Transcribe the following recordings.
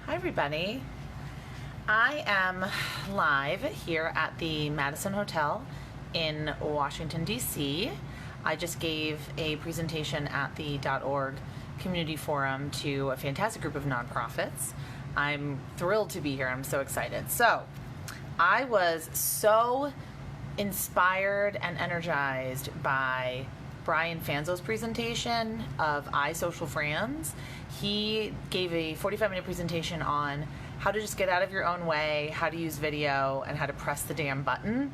Hi everybody. I am live here at the Madison Hotel in Washington, D.C. I just gave a presentation at the .org community forum to a fantastic group of nonprofits. I'm thrilled to be here. I'm so excited. So I was so inspired and energized by Brian Fanzo's presentation of iSocial Friends. He gave a 45-minute presentation on how to just get out of your own way, how to use video, and how to press the damn button.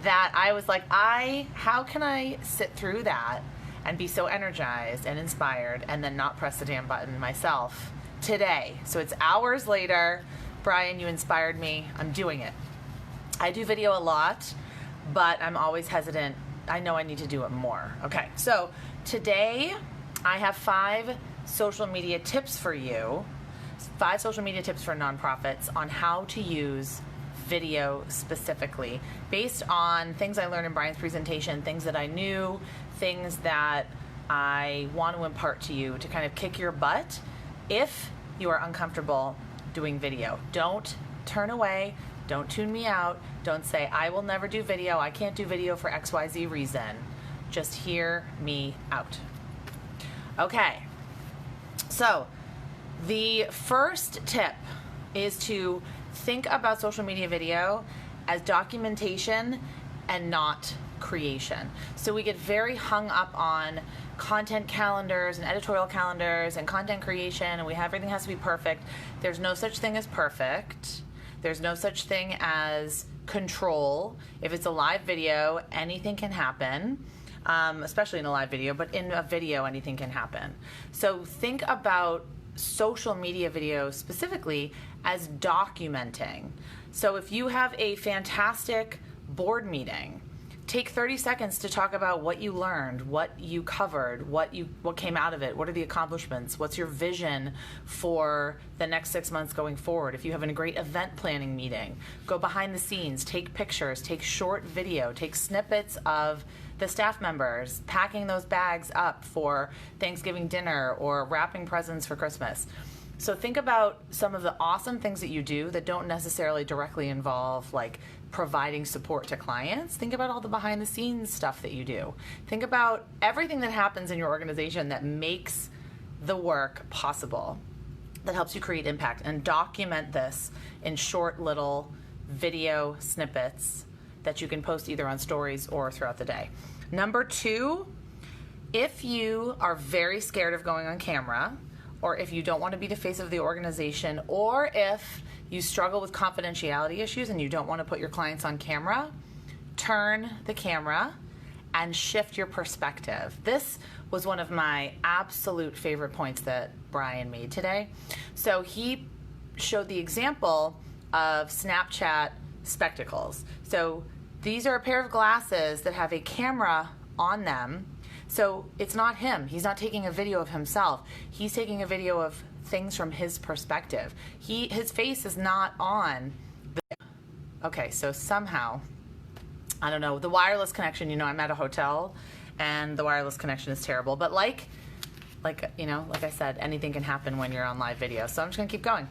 That I was like, how can I sit through that and be so energized and inspired and then not press the damn button myself today? So it's hours later. Brian, you inspired me. I'm doing it. I do video a lot, but I'm always hesitant. I know I need to do it more. Okay, so today I have 5 social media tips for you, 5 social media tips for nonprofits on how to use video specifically, based on things I learned in Brian's presentation, things that I knew, things that I want to impart to you to kind of kick your butt if you are uncomfortable doing video. Don't turn away. Don't tune me out. Don't say, I will never do video. I can't do video for XYZ reason. Just hear me out. Okay. So the first tip is to think about social media video as documentation and not creation. So we get very hung up on content calendars and editorial calendars and content creation, and everything has to be perfect. There's no such thing as perfect. There's no such thing as control. If it's a live video, anything can happen, especially in a live video, but in a video, anything can happen. So think about social media video specifically as documenting. So if you have a fantastic board meeting, take 30 seconds to talk about what you learned, what you covered, what came out of it, what are the accomplishments, what's your vision for the next 6 months going forward. If you have a great event planning meeting, go behind the scenes, take pictures, take short video, take snippets of the staff members packing those bags up for Thanksgiving dinner or wrapping presents for Christmas. So think about some of the awesome things that you do that don't necessarily directly involve like providing support to clients. Think about all the behind the scenes stuff that you do. Think about everything that happens in your organization that makes the work possible, that helps you create impact, and document this in short little video snippets that you can post either on stories or throughout the day. Number 2, if you are very scared of going on camera, or if you don't want to be the face of the organization, or if you struggle with confidentiality issues and you don't want to put your clients on camera, turn the camera and shift your perspective. This was one of my absolute favorite points that Brian made today. So he showed the example of Snapchat spectacles. So these are a pair of glasses that have a camera on them. So it's not him. He's not taking a video of himself. He's taking a video of things from his perspective. His face is not on the... Okay, so somehow, I don't know, the wireless connection, I'm at a hotel and the wireless connection is terrible. But like I said, anything can happen when you're on live video. So I'm just gonna keep going.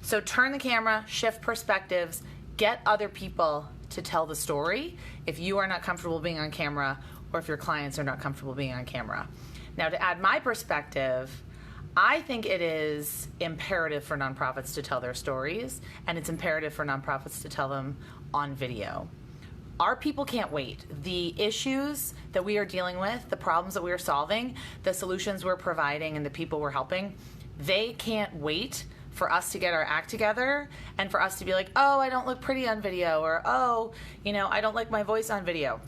So turn the camera, shift perspectives, get other people to tell the story if you are not comfortable being on camera, or if your clients are not comfortable being on camera. Now, to add my perspective, I think it is imperative for nonprofits to tell their stories, and it's imperative for nonprofits to tell them on video. Our people can't wait. The issues that we are dealing with, the problems that we are solving, the solutions we're providing, and the people we're helping, they can't wait for us to get our act together and for us to be like, oh, I don't look pretty on video, or oh, I don't like my voice on video.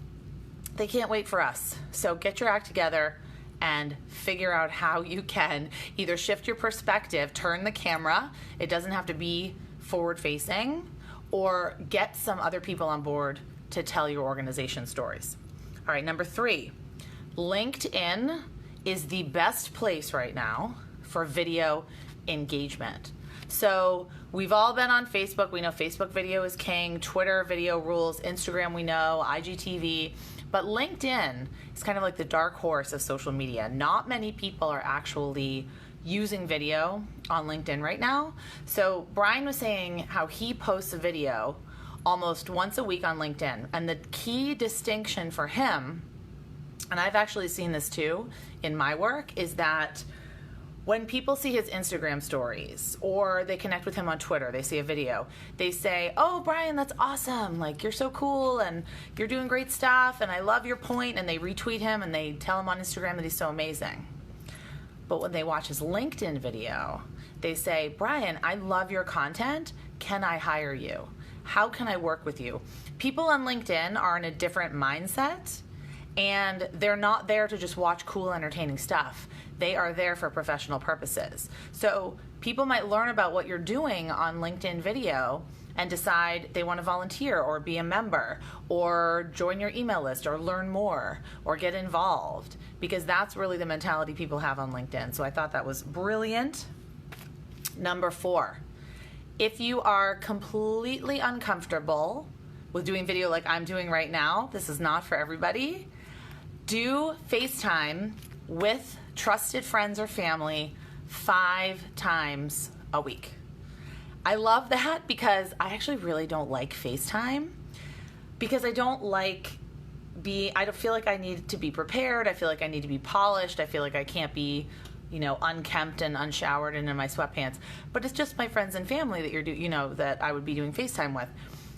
They can't wait for us. So get your act together and figure out how you can either shift your perspective, turn the camera, it doesn't have to be forward facing, or get some other people on board to tell your organization stories. All right, number 3, LinkedIn is the best place right now for video engagement. So we've all been on Facebook. We know Facebook video is king, Twitter video rules, Instagram we know, IGTV. But LinkedIn is kind of like the dark horse of social media. Not many people are actually using video on LinkedIn right now. So Brian was saying how he posts a video almost once a week on LinkedIn. And the key distinction for him, and I've actually seen this too in my work, is that when people see his Instagram stories or they connect with him on Twitter, they see a video, they say, "Oh, Brian, that's awesome. Like, you're so cool and you're doing great stuff and I love your point," and they retweet him and they tell him on Instagram that he's so amazing. But when they watch his LinkedIn video, they say, "Brian, I love your content. Can I hire you? How can I work with you?" People on LinkedIn are in a different mindset, and they're not there to just watch cool, entertaining stuff. They are there for professional purposes. So people might learn about what you're doing on LinkedIn video and decide they want to volunteer or be a member or join your email list or learn more or get involved, because that's really the mentality people have on LinkedIn. So I thought that was brilliant. Number 4, if you are completely uncomfortable with doing video like I'm doing right now, this is not for everybody, do FaceTime with trusted friends or family 5 times a week. I love that because I actually really don't like FaceTime, because I don't feel like I need to be prepared. I feel like I need to be polished. I feel like I can't be, unkempt and unshowered and in my sweatpants. But it's just my friends and family that that I would be doing FaceTime with.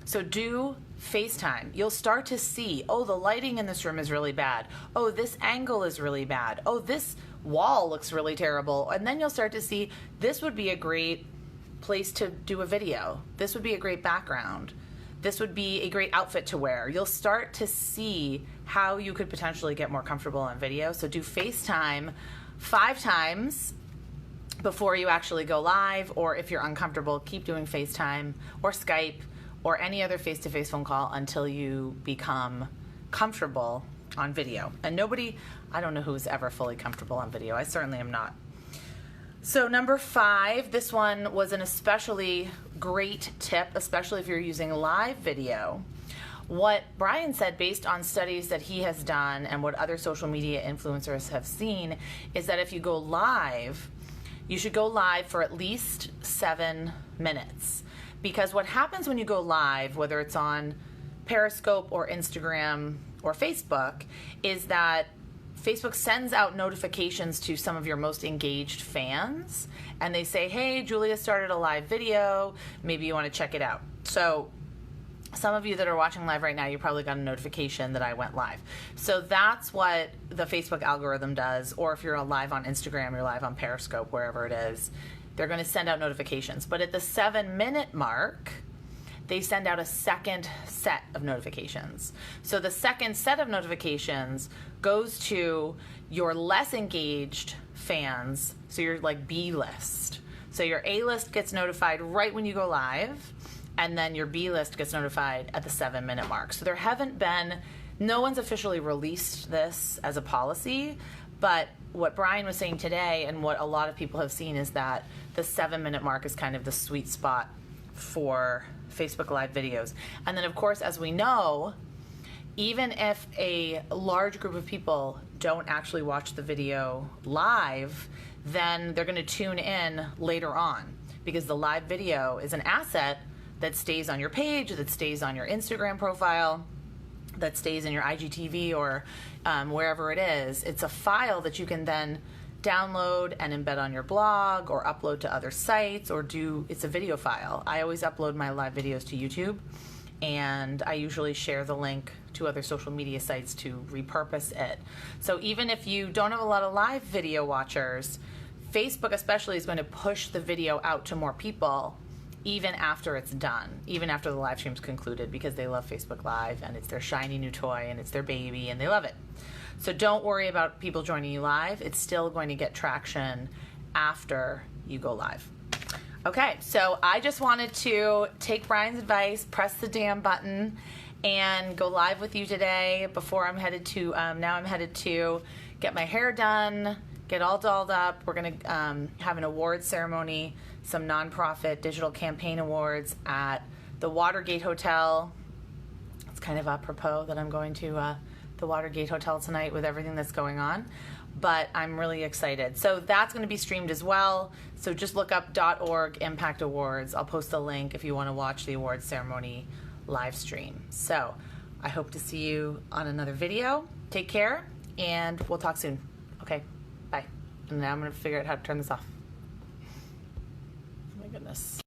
So do FaceTime. You'll start to see, oh, the lighting in this room is really bad. Oh, this angle is really bad. Oh, this wall looks really terrible. And then you'll start to see, this would be a great place to do a video. This would be a great background. This would be a great outfit to wear. You'll start to see how you could potentially get more comfortable on video. So do FaceTime 5 times before you actually go live, or if you're uncomfortable, keep doing FaceTime or Skype or any other face-to-face phone call until you become comfortable on video. And I don't know who's ever fully comfortable on video. I certainly am not. So number 5, this one was an especially great tip, especially if you're using live video. What Brian said, based on studies that he has done and what other social media influencers have seen, is that if you go live, you should go live for at least 7 minutes. Because what happens when you go live, whether it's on Periscope or Instagram or Facebook, is that Facebook sends out notifications to some of your most engaged fans, and they say, "Hey, Julia started a live video. Maybe you want to check it out." So some of you that are watching live right now, you probably got a notification that I went live. So that's what the Facebook algorithm does. Or if you're live on Instagram, you're live on Periscope, wherever it is, they're going to send out notifications. But at the 7-minute mark, they send out a second set of notifications. So the second set of notifications goes to your less engaged fans, so you're like B-list. So your A-list gets notified right when you go live, and then your B-list gets notified at the 7-minute mark. So no one's officially released this as a policy, but what Brian was saying today and what a lot of people have seen is that the 7-minute mark is kind of the sweet spot for Facebook Live videos. And then, of course, as we know, even if a large group of people don't actually watch the video live, then they're going to tune in later on, because the live video is an asset that stays on your page, that stays on your Instagram profile, that stays in your IGTV or wherever it is. It's a file that you can then download and embed on your blog or upload to other sites, or it's a video file. I always upload my live videos to YouTube, and I usually share the link to other social media sites to repurpose it. So even if you don't have a lot of live video watchers, Facebook especially is going to push the video out to more people even after it's done, even after the live stream's concluded, because they love Facebook Live and it's their shiny new toy and it's their baby and they love it. So don't worry about people joining you live. It's still going to get traction after you go live. Okay, so I just wanted to take Brian's advice, press the damn button, and go live with you today before I'm headed to, now I'm headed to get my hair done, get all dolled up. We're going to have an awards ceremony, some nonprofit digital campaign awards at the Watergate Hotel. It's kind of apropos that I'm going to the Watergate Hotel tonight with everything that's going on. but I'm really excited. So that's going to be streamed as well. So just look up .org Impact Awards. I'll post a link if you want to watch the awards ceremony live stream. So I hope to see you on another video. Take care, and we'll talk soon. Okay, bye. And now I'm going to figure out how to turn this off. Oh my goodness.